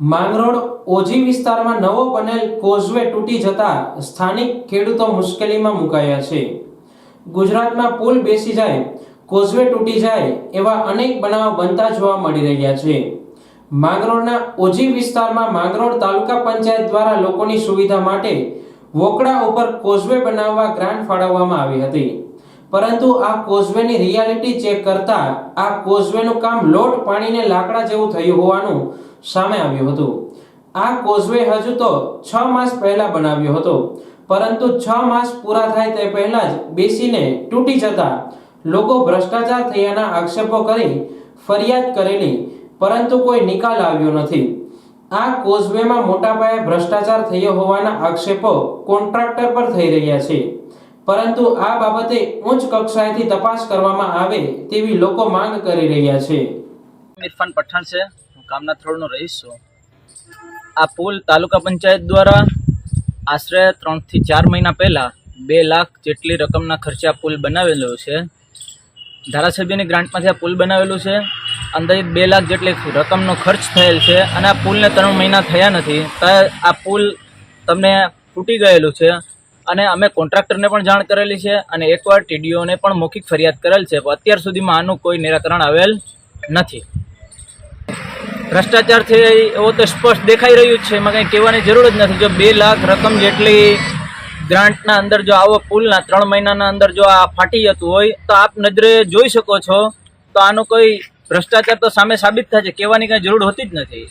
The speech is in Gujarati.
માંગરોળ ઓજી વિસ્તારમાં નવો બનેલ કોઝવે તૂટી જતા સ્થાનિક ખેડૂતો મુશ્કેલીમાં મુકાયા છે। ગુજરાતમાં પુલ બેસી જાય, કોઝવે તૂટી જાય એવા અનેક બનાવો બનતા જોવા મળી રહ્યા છે। માંગરોળના ઓજી વિસ્તારમાં માંગરોળ તાલુકા પંચાયત દ્વારા લોકોની સુવિધા માટે વોકડા ઉપર કોઝવે બનાવવા ગ્રાન્ટ ફાળવવામાં આવી હતી, પરંતુ આ કોઝવેની રિયાલિટી ચેક કરતા આ કોઝવેનું કામ લોટ પાણીને લાકડા જેવું થયું હોવાનું સામે આવ્યું હતું। આ કોઝવે હજુ તો 6 માસ પહેલા બનાવ્યો હતો, પરંતુ 6 માસ પૂરા થાય તે પહેલા જ બેસીને તૂટી જતા લોકો ભ્રષ્ટાચાર થયાના આક્ષેપો કરી ફરિયાદ કરેલી, પરંતુ કોઈ નિકાલ આવ્યો નથી। આ કોઝવેમાં મોટા પાયે ભ્રષ્ટાચાર થયો હોવાના આક્ષેપો કોન્ટ્રાક્ટર પર થઈ રહ્યા છે, પરંતુ આ બાબતે ઉચ્ચ કક્ષાએથી તપાસ કરવામાં આવે તેવી લોકો માંગ કરી રહ્યા છે। इरफान पठान से कामनाथ रोड नो रहीश छूं। आ पुल तालुका पंचायत द्वारा आश्रे 3 થી 4 महीना पहला 2 लाख जेटली रकमना खर्चे आ पुल बनावेलो छे। धारासभ्यनी ग्रांटमांथी आ पुल बनावेलो छे। अंदाजित 2 लाख जेटली रकमनो खर्च थयेल छे अने आ पुलने 3 महीना थया નથી। तो आ पुल तमने तूटी गयेलुं छे અને અમે કોન્ટ્રાક્ટરને પણ જાણ કરેલી છે અને એકવાર ટીડીઓને પણ મૌખિક ફરિયાદ કરેલ છે, પણ અત્યાર સુધીમાં આનું કોઈ નિરાકરણ આવેલ નથી। ભ્રષ્ટાચાર છે એવો તો સ્પષ્ટ દેખાઈ રહ્યું છે, એમાં કંઈ કહેવાની જરૂર જ નથી। જો 2 લાખ રકમ જેટલી ગ્રાન્ટના અંદર જો આવો પુલના 3 મહિનાના અંદર જો આ ફાટી જતું હોય તો આપ નજરે જોઈ શકો છો, તો આનું કોઈ ભ્રષ્ટાચાર તો સામે સાબિત થાય છે, કહેવાની કંઈ જરૂર હોતી જ નથી।